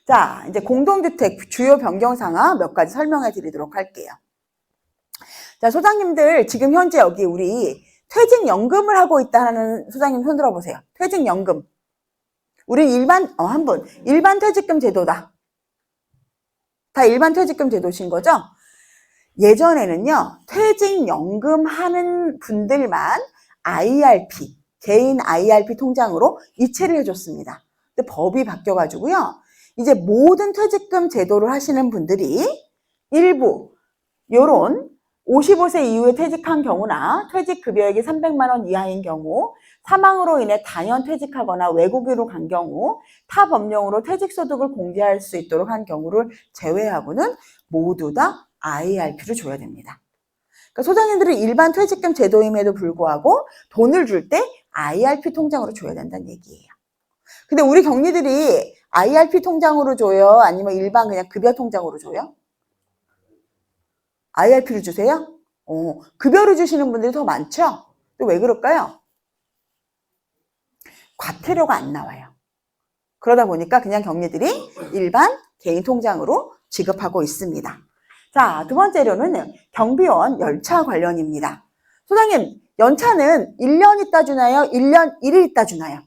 자, 이제 공동주택 주요 변경 사항 몇 가지 설명해 드리도록 할게요. 자, 소장님들 지금 현재 여기 우리 퇴직연금을 하고 있다는 소장님 손 들어보세요. 퇴직연금. 우린 한 분, 일반 퇴직금 제도다. 다 일반 퇴직금 제도신 거죠? 예전에는요, 퇴직연금 하는 분들만 IRP, 개인 IRP 통장으로 이체를 해줬습니다. 근데 법이 바뀌어가지고요, 이제 모든 퇴직금 제도를 하시는 분들이 일부, 요런 55세 이후에 퇴직한 경우나 퇴직급여액이 300만 원 이하인 경우, 사망으로 인해 단연 퇴직하거나 외국인으로 간 경우, 타 법령으로 퇴직소득을 공개할 수 있도록 한 경우를 제외하고는 모두 다 IRP를 줘야 됩니다. 그러니까 소장님들은 일반 퇴직금 제도임에도 불구하고 돈을 줄 때 IRP 통장으로 줘야 된다는 얘기예요. 근데 우리 경리들이 IRP 통장으로 줘요? 아니면 일반 그냥 급여 통장으로 줘요? IRP를 주세요? 급여를 주시는 분들이 더 많죠? 또 왜 그럴까요? 과태료가 안 나와요. 그러다 보니까 그냥 경리들이 일반 개인 통장으로 지급하고 있습니다. 자, 두 번째로는 경비원 열차 관련입니다. 소장님, 연차는 1년 있다 주나요? 1년 1일 있다 주나요?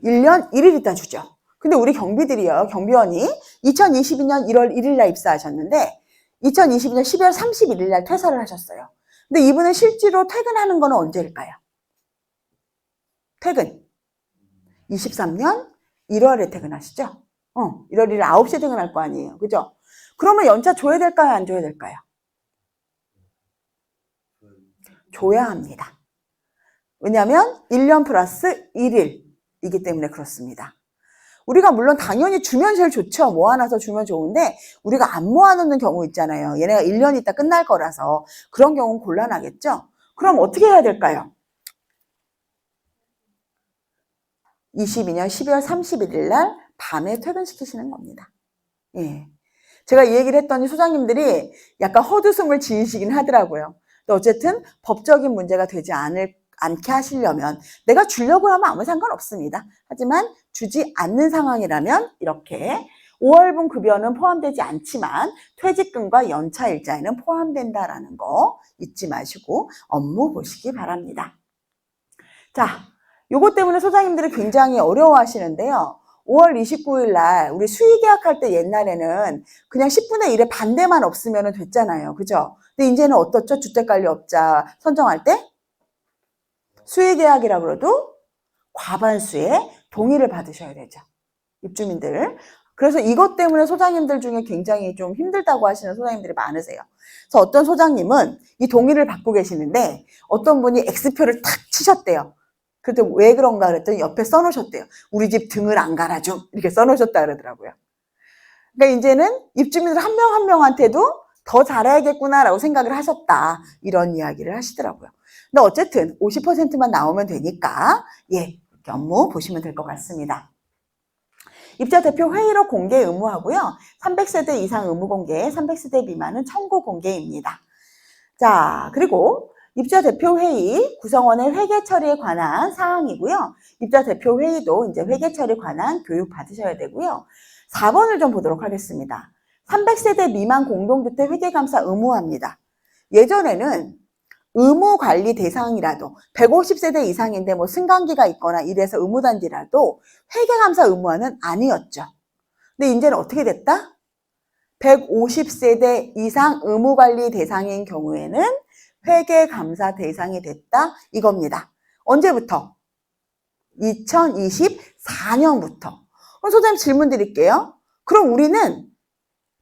1년 1일 있다 주죠. 근데 우리 경비들이요, 경비원이 2022년 1월 1일 날 입사하셨는데 2022년 12월 31일 날 퇴사를 하셨어요. 근데 이분은 실제로 퇴근하는 거는 언제일까요? 퇴근. 23년 1월에 퇴근하시죠? 1월 1일 9시에 퇴근할 거 아니에요. 그죠? 그러면 연차 줘야 될까요? 안 줘야 될까요? 줘야 합니다. 왜냐하면 1년 플러스 1일이기 때문에 그렇습니다. 우리가 물론 당연히 주면 제일 좋죠. 모아놔서 주면 좋은데 우리가 안 모아놓는 경우 있잖아요. 얘네가 1년 있다 끝날 거라서 그런 경우는 곤란하겠죠. 그럼 어떻게 해야 될까요? 22년 12월 31일 날 밤에 퇴근시키시는 겁니다. 예. 제가 이 얘기를 했더니 소장님들이 약간 헛웃음을 지으시긴 하더라고요. 근데 어쨌든 법적인 문제가 되지 않게 하시려면 내가 주려고 하면 아무 상관없습니다. 하지만 주지 않는 상황이라면 이렇게 5월분 급여는 포함되지 않지만 퇴직금과 연차 일자에는 포함된다라는 거 잊지 마시고 업무 보시기 바랍니다. 자, 요것 때문에 소장님들이 굉장히 어려워하시는데요. 5월 29일 날 우리 수의계약할 때 옛날에는 그냥 10분의 1의 반대만 없으면 됐잖아요. 그죠? 근데 이제는 어떻죠? 주택관리업자 선정할 때? 수의계약이라 그래도 과반수의 동의를 받으셔야 되죠. 입주민들. 그래서 이것 때문에 소장님들 중에 굉장히 좀 힘들다고 하시는 소장님들이 많으세요. 그래서 어떤 소장님은 이 동의를 받고 계시는데 어떤 분이 X표를 탁 치셨대요. 그때 왜 그런가 그랬더니 옆에 써놓으셨대요. 우리 집 등을 안 갈아줌. 이렇게 써놓으셨다 그러더라고요. 그러니까 이제는 입주민들 한 명 한 명한테도 더 잘해야겠구나라고 생각을 하셨다. 이런 이야기를 하시더라고요. 근데 어쨌든 50%만 나오면 되니까 예, 이렇게 업무 보시면 될 것 같습니다. 입자 대표 회의록 공개 의무하고요. 300세대 이상 의무 공개, 300세대 미만은 청구 공개입니다. 자, 그리고 입자 대표 회의 구성원의 회계 처리에 관한 사항이고요. 입자 대표 회의도 이제 회계 처리에 관한 교육 받으셔야 되고요. 4번을 좀 보도록 하겠습니다. 300세대 미만 공동주택 회계감사 의무화입니다. 예전에는 의무관리 대상이라도 150세대 이상인데 뭐 승강기가 있거나 이래서 의무단지라도 회계감사 의무화는 아니었죠. 근데 이제는 어떻게 됐다? 150세대 이상 의무관리 대상인 경우에는 회계감사 대상이 됐다 이겁니다. 언제부터? 2024년부터. 그럼 소장님 질문 드릴게요. 그럼 우리는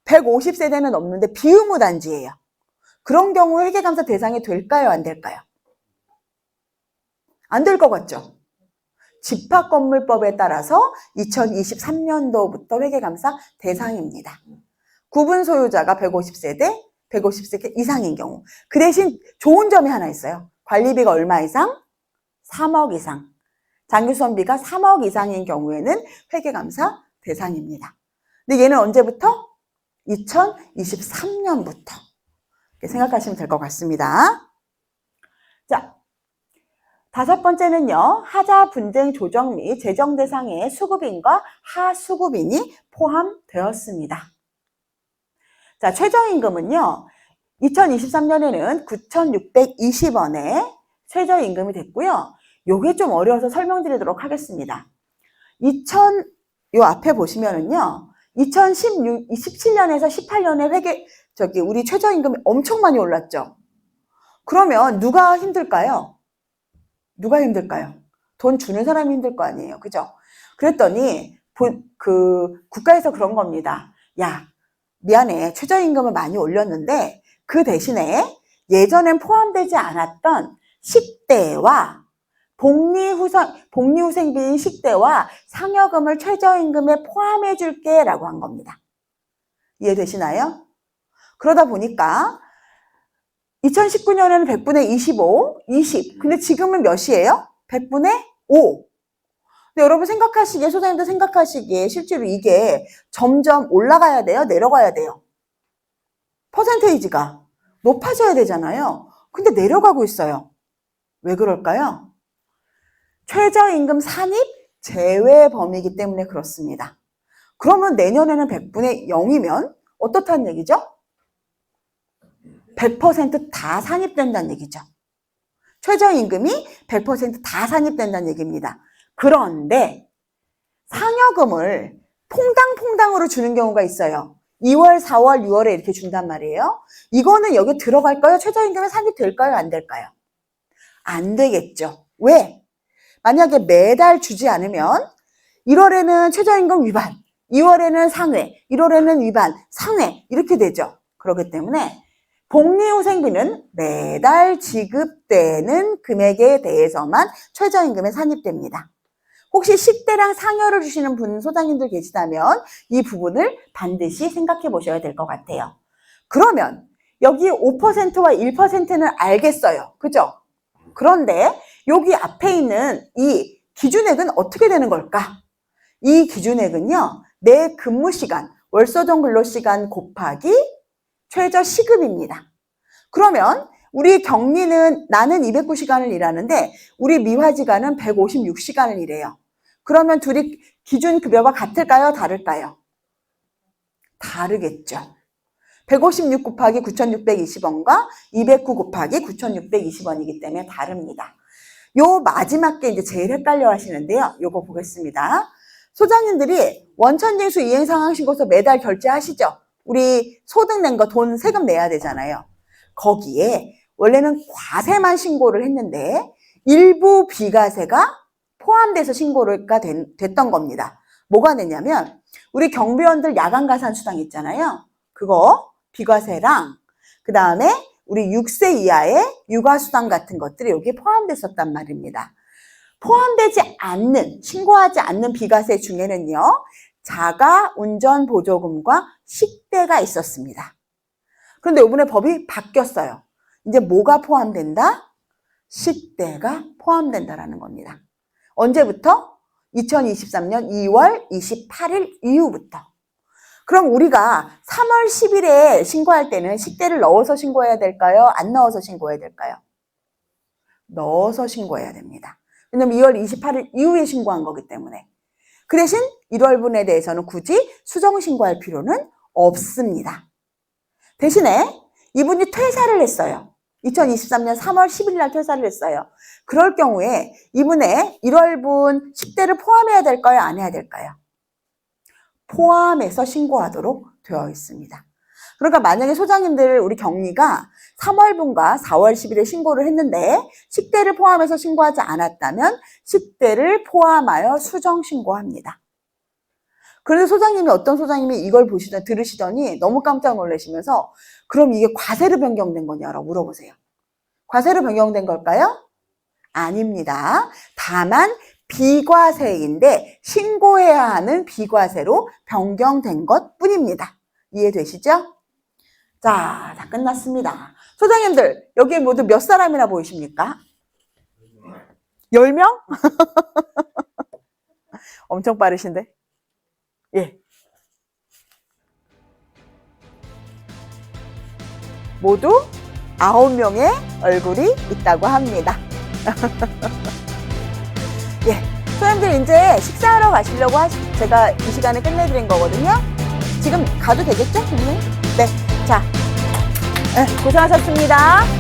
150세대는 없는데 비의무단지예요. 그런 경우 회계감사 대상이 될까요? 안 될까요? 안 될 것 같죠? 집합건물법에 따라서 2023년도부터 회계감사 대상입니다. 구분 소유자가 150세대, 150세대 이상인 경우. 그 대신 좋은 점이 하나 있어요. 관리비가 얼마 이상? 3억 이상. 장기수선비가 3억 이상인 경우에는 회계감사 대상입니다. 근데 얘는 언제부터? 2023년부터. 이렇게 생각하시면 될 것 같습니다. 자, 다섯 번째는요, 하자 분쟁 조정 및 재정 대상의 수급인과 하수급인이 포함되었습니다. 자, 최저임금은요, 2023년에는 9,620원에 최저임금이 됐고요. 요게 좀 어려워서 설명드리도록 하겠습니다. 요 앞에 보시면은요, 2017년에서 18년에 우리 최저임금이 엄청 많이 올랐죠. 그러면 누가 힘들까요? 누가 힘들까요? 돈 주는 사람이 힘들 거 아니에요. 그죠? 그랬더니, 국가에서 그런 겁니다. 야, 미안해. 최저임금을 많이 올렸는데, 그 대신에 예전엔 포함되지 않았던 식대와 복리후생비인 식대와 상여금을 최저임금에 포함해 줄게 라고 한 겁니다. 이해되시나요? 그러다 보니까 2019년에는 100분의 25, 20. 근데 지금은 몇이에요? 100분의 5. 근데 여러분 생각하시기에, 소장님도 생각하시기에 실제로 이게 점점 올라가야 돼요? 내려가야 돼요? 퍼센테이지가 높아져야 되잖아요. 근데 내려가고 있어요. 왜 그럴까요? 최저임금 산입 제외 범위이기 때문에 그렇습니다. 그러면 내년에는 100분의 0이면 어떻다는 얘기죠? 100% 다 산입된다는 얘기죠. 최저임금이 100% 다 산입된다는 얘기입니다. 그런데 상여금을 퐁당퐁당으로 주는 경우가 있어요. 2월, 4월, 6월에 이렇게 준단 말이에요. 이거는 여기 들어갈까요? 최저임금에 산입될까요? 안 될까요? 안 되겠죠. 왜? 만약에 매달 주지 않으면 1월에는 최저임금 위반, 2월에는 상회, 1월에는 위반, 상회 이렇게 되죠. 그렇기 때문에 복리후생비는 매달 지급되는 금액에 대해서만 최저임금에 산입됩니다. 혹시 식대랑 상여를 주시는 분, 소장님들 계시다면 이 부분을 반드시 생각해 보셔야 될 것 같아요. 그러면 여기 5%와 1%는 알겠어요. 그죠? 그런데 여기 앞에 있는 이 기준액은 어떻게 되는 걸까? 이 기준액은요, 내 근무시간, 월소정 근로시간 곱하기 최저 시급입니다. 그러면 우리 경리는 나는 209시간을 일하는데 우리 미화지간은 156시간을 일해요. 그러면 둘이 기준 급여가 같을까요? 다를까요? 다르겠죠. 156 곱하기 9,620원과 209 곱하기 9,620원이기 때문에 다릅니다. 요 마지막 게 이제 제일 헷갈려 하시는데요. 요거 보겠습니다. 소장님들이 원천징수 이행상황신고서 매달 결제하시죠? 우리 소득 낸 거 돈 세금 내야 되잖아요. 거기에 원래는 과세만 신고를 했는데 일부 비과세가 포함돼서 신고가 됐던 겁니다. 뭐가 됐냐면 우리 경비원들 야간가산 수당 있잖아요. 그거 비과세랑 그 다음에 우리 6세 이하의 육아수당 같은 것들이 여기에 포함됐었단 말입니다. 포함되지 않는, 신고하지 않는 비과세 중에는요, 자가운전보조금과 식대가 있었습니다. 그런데 이번에 법이 바뀌었어요. 이제 뭐가 포함된다? 식대가 포함된다라는 겁니다. 언제부터? 2023년 2월 28일 이후부터. 그럼 우리가 3월 10일에 신고할 때는 식대를 넣어서 신고해야 될까요? 안 넣어서 신고해야 될까요? 넣어서 신고해야 됩니다. 왜냐면 2월 28일 이후에 신고한 거기 때문에. 그 대신 1월분에 대해서는 굳이 수정 신고할 필요는 없습니다. 대신에 이분이 퇴사를 했어요. 2023년 3월 10일 날 퇴사를 했어요. 그럴 경우에 이분의 1월분 식대를 포함해야 될까요? 안 해야 될까요? 포함해서 신고하도록 되어 있습니다. 그러니까 만약에 소장님들 우리 경리가 3월분과 4월 10일에 신고를 했는데 식대를 포함해서 신고하지 않았다면 식대를 포함하여 수정 신고합니다. 그런데 소장님이 어떤 소장님이 이걸 들으시더니 너무 깜짝 놀라시면서 그럼 이게 과세로 변경된 거냐라고 물어보세요. 과세로 변경된 걸까요? 아닙니다. 다만 비과세인데 신고해야 하는 비과세로 변경된 것 뿐입니다. 이해되시죠? 자, 다 끝났습니다. 소장님들, 여기 모두 몇 사람이나 보이십니까? 10명? 엄청 빠르신데? 예. 모두 9명의 얼굴이 있다고 합니다. 예, 소장님들 이제 식사하러 가시려고 제가 이 시간에 끝내드린 거거든요. 지금 가도 되겠죠, 선생님? 네, 자, 네, 고생하셨습니다.